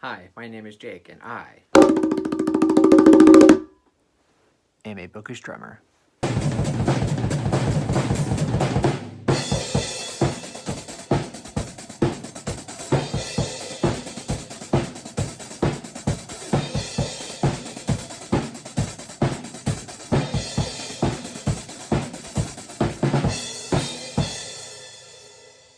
Hi, my name is Jake, and I am a bookish drummer.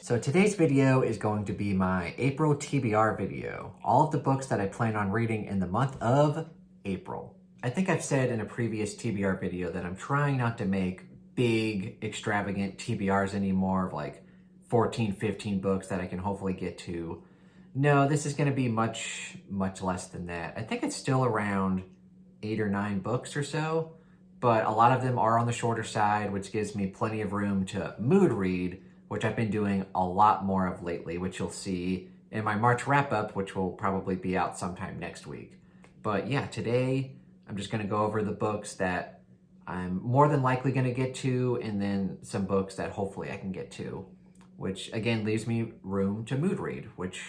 So today's video is going to be my April TBR video. All of the books that I plan on reading in the month of April. I think I've said in a previous TBR video that I'm trying not to make big, extravagant TBRs anymore of like 14, 15 books that I can hopefully get to. No, this is going to be much, much less than that. I think it's still around 8 or 9 books or so, but a lot of them are on the shorter side, which gives me plenty of room to mood read, which I've been doing a lot more of lately, which you'll see in my March wrap-up, which will probably be out sometime next week. But yeah, today I'm just going to go over the books that I'm more than likely going to get to, and then some books that hopefully I can get to, which again leaves me room to mood read, which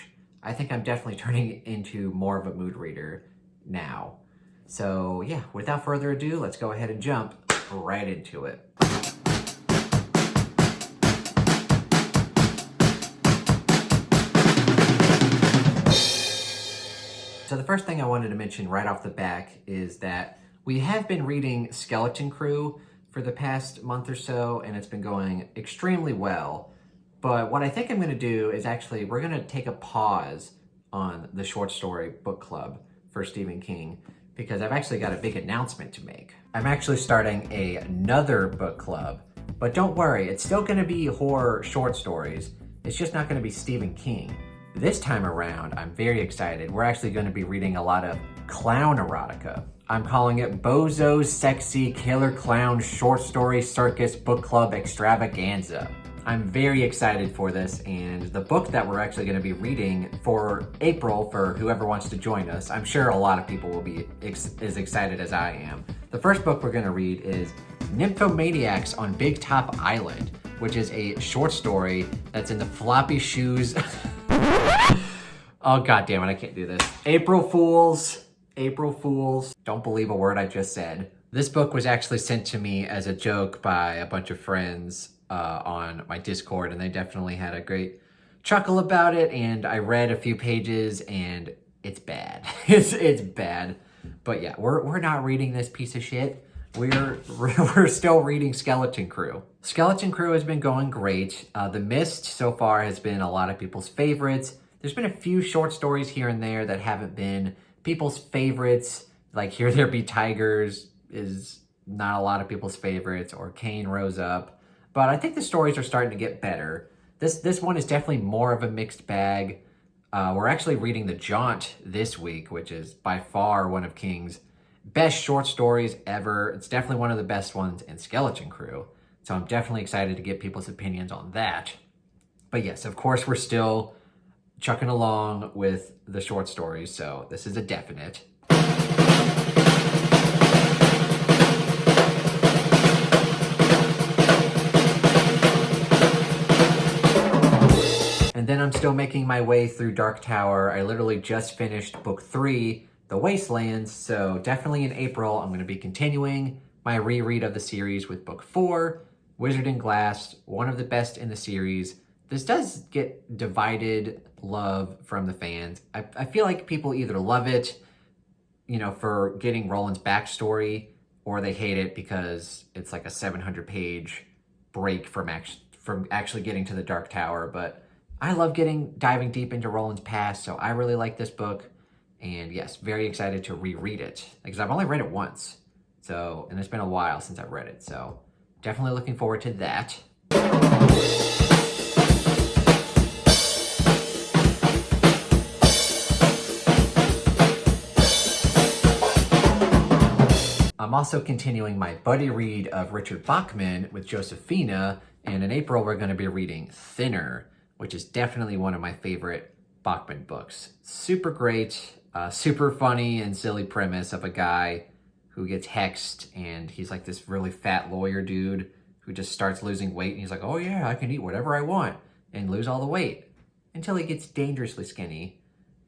I think I'm definitely turning into more of a mood reader now. So yeah, without further ado, let's go ahead and jump right into it. So the first thing I wanted to mention right off the back is that we have been reading Skeleton Crew for the past month or so, and it's been going extremely well. But what I think I'm going to do is actually, we're going to take a pause on the short story book club for Stephen King, because I've actually got a big announcement to make. I'm actually starting another book club, but don't worry, it's still going to be horror short stories. It's just not going to be Stephen King. This time around, I'm very excited. We're actually going to be reading a lot of clown erotica. I'm calling it Bozo's Sexy Killer Clown Short Story Circus Book Club Extravaganza. I'm very excited for this, and the book that we're actually going to be reading for April, for whoever wants to join us, I'm sure a lot of people will be as excited as I am. The first book we're going to read is Nymphomaniacs on Big Top Island, which is a short story that's in the floppy shoes. Oh, God damn it, I can't do this. April Fools. April Fools. Don't believe a word I just said. This book was actually sent to me as a joke by a bunch of friends on my Discord, and they definitely had a great chuckle about it, and I read a few pages, and it's bad. It's bad. But yeah, we're not reading this piece of shit. We're still reading Skeleton Crew. Skeleton Crew has been going great. The Mist so far has been a lot of people's favorites. There's been a few short stories here and there that haven't been people's favorites. Like Here There Be Tigers is not a lot of people's favorites, or Cain Rose Up. But I think the stories are starting to get better. This one is definitely more of a mixed bag. We're actually reading The Jaunt this week, which is by far one of King's best short stories ever. It's definitely one of the best ones in Skeleton Crew. So I'm definitely excited to get people's opinions on that. But yes, of course, we're still chucking along with the short stories, so this is a definite. And then I'm still making my way through Dark Tower. I literally just finished book 3, The Wastelands, so definitely in April I'm going to be continuing my reread of the series with book 4, Wizard in Glass, one of the best in the series. This does get divided love from the fans. I feel like people either love it, you know, for getting Roland's backstory, or they hate it because it's like a 700-page break from actually getting to the Dark Tower. But I love diving deep into Roland's past, so I really like this book. And yes, very excited to reread it, because I've only read it once. So, and it's been a while since I've read it. So definitely looking forward to that. I'm also continuing my buddy read of Richard Bachman with Josephina, and in April we're going to be reading Thinner, which is definitely one of my favorite Bachman books. Super great, super funny and silly premise of a guy who gets hexed, and he's like this really fat lawyer dude who just starts losing weight, and he's like, oh yeah, I can eat whatever I want, and lose all the weight, until he gets dangerously skinny.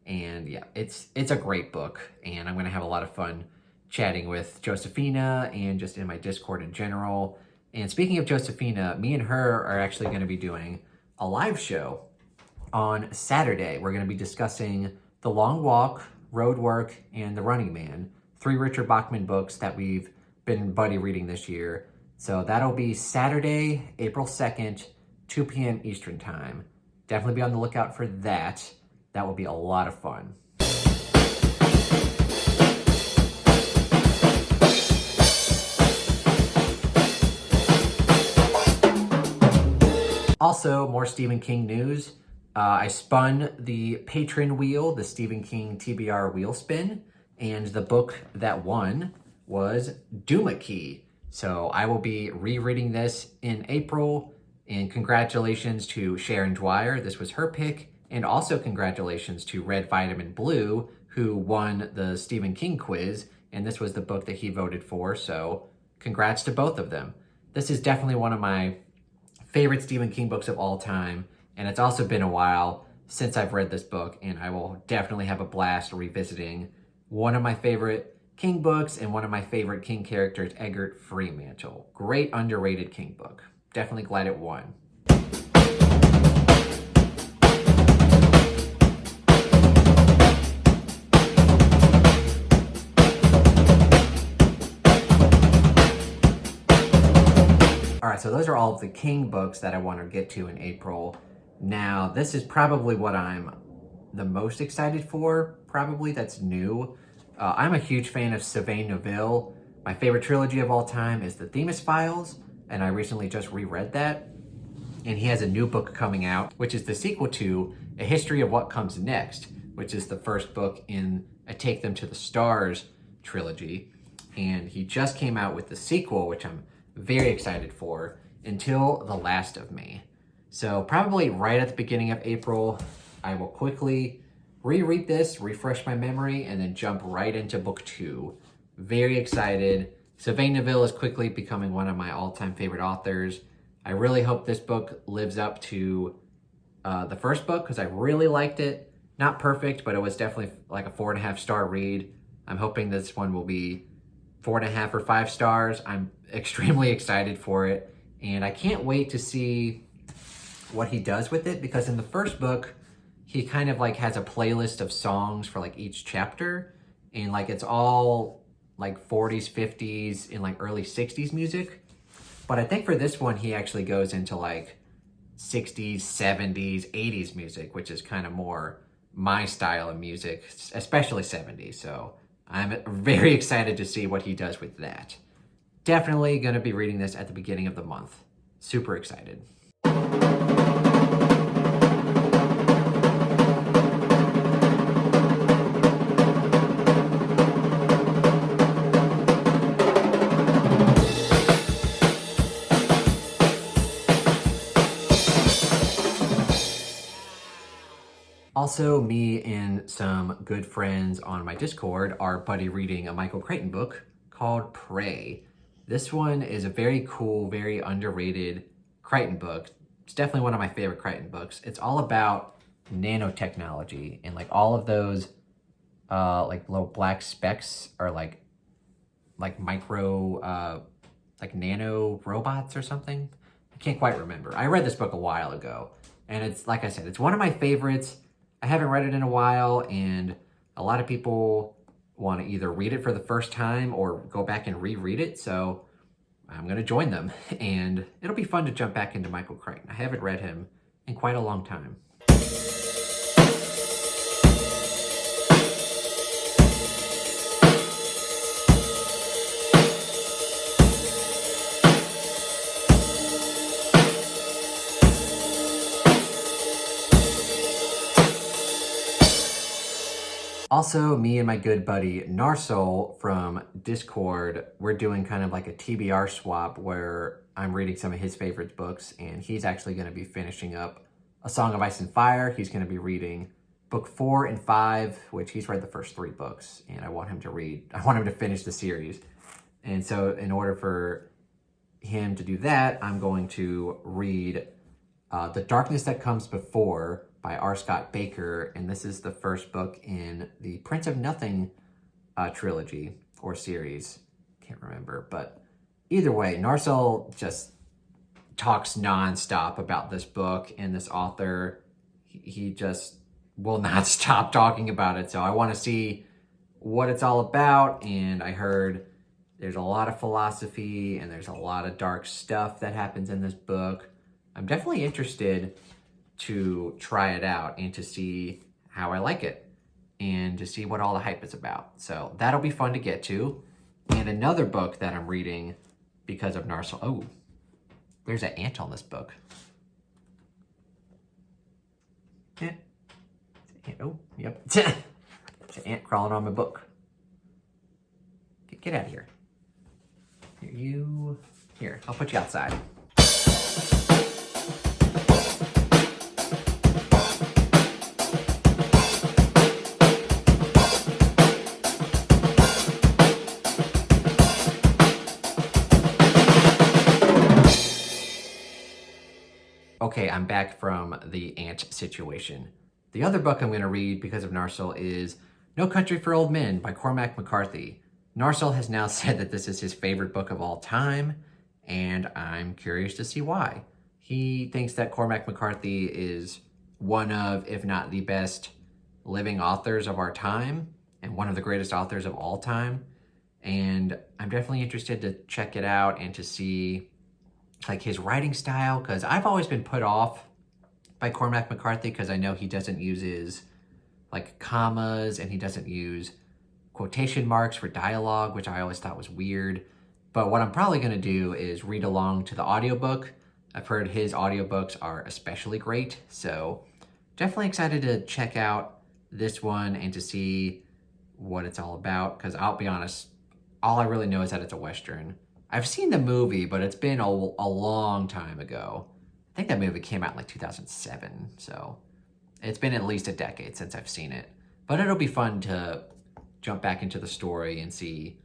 And yeah, it's a great book, and I'm going to have a lot of fun chatting with Josephina and just in my Discord in general. And speaking of Josephina, me and her are actually going to be doing a live show on Saturday. We're going to be discussing The Long Walk, Road Work, and The Running Man, 3 Richard Bachman books that we've been buddy reading this year. So that'll be Saturday, April 2nd, 2 p.m. Eastern Time. Definitely be on the lookout for that. That will be a lot of fun. Also, more Stephen King news. I spun the Patron Wheel, the Stephen King TBR wheel spin, and the book that won was Duma Key. So I will be rereading this in April, and congratulations to Sharon Dwyer. This was her pick, and also congratulations to Red Vitamin Blue, who won the Stephen King quiz, and this was the book that he voted for, so congrats to both of them. This is definitely one of my favorite Stephen King books of all time, and it's also been a while since I've read this book, and I will definitely have a blast revisiting one of my favorite King books and one of my favorite King characters, Egbert Freemantle. Great underrated King book. Definitely glad it won. All right, so those are all of the King books that I want to get to in April. Now, this is probably what I'm the most excited for, probably, that's new. I'm a huge fan of Sylvain Neuvel. My favorite trilogy of all time is The Themis Files, and I recently just reread that. And he has a new book coming out, which is the sequel to A History of What Comes Next, which is the first book in a Take Them to the Stars trilogy. And he just came out with the sequel, which I'm very excited for, Until the Last of Me. So probably right at the beginning of April, I will quickly reread this, refresh my memory, and then jump right into book 2. Very excited. Sylvain Neuvel is quickly becoming one of my all-time favorite authors. I really hope this book lives up to the first book, because I really liked it. Not perfect, but it was definitely like a 4.5 star read. I'm hoping this one will be 4.5 or 5 stars. I'm extremely excited for it, and I can't wait to see what he does with it, because in the first book, he kind of like has a playlist of songs for like each chapter, and like it's all like 40s, 50s, and like early 60s music. But I think for this one, he actually goes into like 60s, 70s, 80s music, which is kind of more my style of music, especially 70s. So I'm very excited to see what he does with that. Definitely going to be reading this at the beginning of the month. Super excited. Also, me and some good friends on my Discord are buddy reading a Michael Crichton book called Prey. This one is a very cool, very underrated Crichton book. It's definitely one of my favorite Crichton books. It's all about nanotechnology, and like all of those like little black specks are like micro like nano robots or something. I can't quite remember. I read this book a while ago, and it's, like I said, it's one of my favorites. I haven't read it in a while, and a lot of people want to either read it for the first time or go back and reread it, so I'm going to join them, and it'll be fun to jump back into Michael Crichton. I haven't read him in quite a long time. Also, me and my good buddy Narsol from Discord, we're doing kind of like a TBR swap where I'm reading some of his favorite books, and he's actually going to be finishing up A Song of Ice and Fire. He's going to be reading book 4 and 5, which he's read the first 3 books, and I want him to finish the series. And so in order for him to do that, I'm going to read The Darkness That Comes Before, by R. Scott Baker, and this is the first book in the Prince of Nothing trilogy or series. Can't remember, but either way, Narcel just talks nonstop about this book and this author. He just will not stop talking about it, so I want to see what it's all about, and I heard there's a lot of philosophy and there's a lot of dark stuff that happens in this book. I'm definitely interested to try it out and to see how I like it and to see what all the hype is about. So that'll be fun to get to. And another book that I'm reading because of Narcel. Oh, there's an ant on this book. Oh, yep. There's an ant crawling on my book. Get out of here. Here, I'll put you outside. Okay, I'm back from the ant situation. The other book I'm going to read because of Narcel is No Country for Old Men by Cormac McCarthy. Narcel has now said that this is his favorite book of all time, and I'm curious to see why. He thinks that Cormac McCarthy is one of, if not the best living authors of our time, and one of the greatest authors of all time. And I'm definitely interested to check it out and to see like his writing style, because I've always been put off by Cormac McCarthy because I know he doesn't use his like commas and he doesn't use quotation marks for dialogue, which I always thought was weird. But what I'm probably going to do is read along to the audiobook. I've heard his audiobooks are especially great, so definitely excited to check out this one and to see what it's all about, because I'll be honest, all I really know is that it's a Western. I've seen the movie, but it's been a long time ago. I think that movie came out in like 2007, so it's been at least a decade since I've seen it. But it'll be fun to jump back into the story and see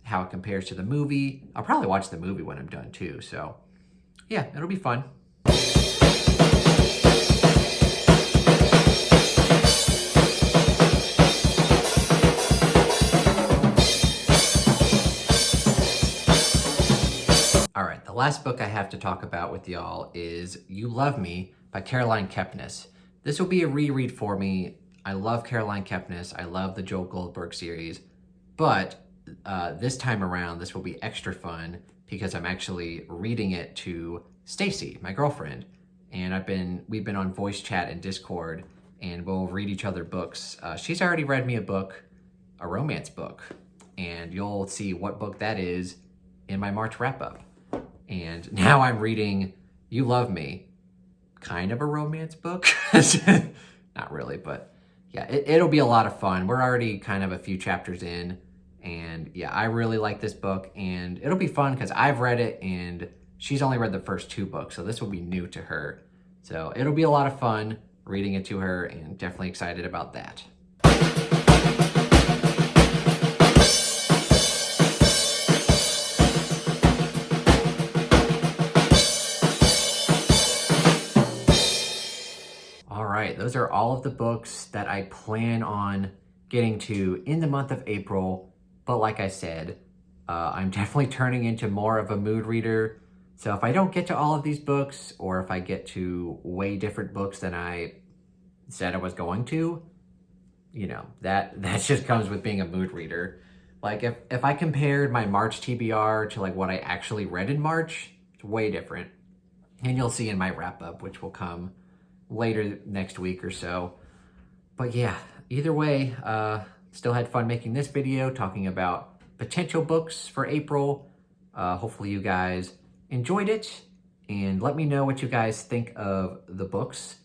how it compares to the movie. I'll probably watch the movie when I'm done too, so yeah, it'll be fun. All right, the last book I have to talk about with y'all is You Love Me by Caroline Kepnes. This will be a reread for me. I love Caroline Kepnes. I love the Joel Goldberg series, but this time around, this will be extra fun because I'm actually reading it to Stacy, my girlfriend, and we've been on voice chat and Discord, and we'll read each other books. She's already read me a book, a romance book, and you'll see what book that is in my March wrap-up. And now I'm reading You Love Me, kind of a romance book. Not really, but yeah, it'll be a lot of fun. We're already kind of a few chapters in, and yeah, I really like this book, and it'll be fun because I've read it and she's only read the first 2 books, so this will be new to her. So it'll be a lot of fun reading it to her, and definitely excited about that. All right, those are all of the books that I plan on getting to in the month of April. But like I said, I'm definitely turning into more of a mood reader. So if I don't get to all of these books, or if I get to way different books than I said I was going to, you know, that just comes with being a mood reader. Like if I compared my March TBR to like what I actually read in March, it's way different. And you'll see in my wrap up, which will come later next week or so. But yeah, either way, still had fun making this video, talking about potential books for April. Hopefully you guys enjoyed it, and let me know what you guys think of the books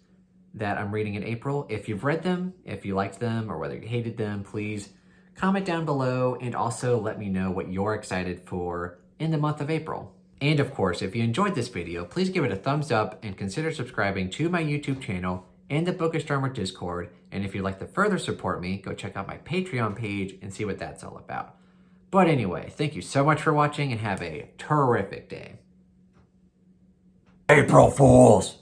that I'm reading in April. If you've read them, if you liked them, or whether you hated them, please comment down below, and also let me know what you're excited for in the month of April. And of course, if you enjoyed this video, please give it a thumbs up and consider subscribing to my YouTube channel and the Bookish Drummer Discord. And if you'd like to further support me, go check out my Patreon page and see what that's all about. But anyway, thank you so much for watching and have a terrific day. April Fools!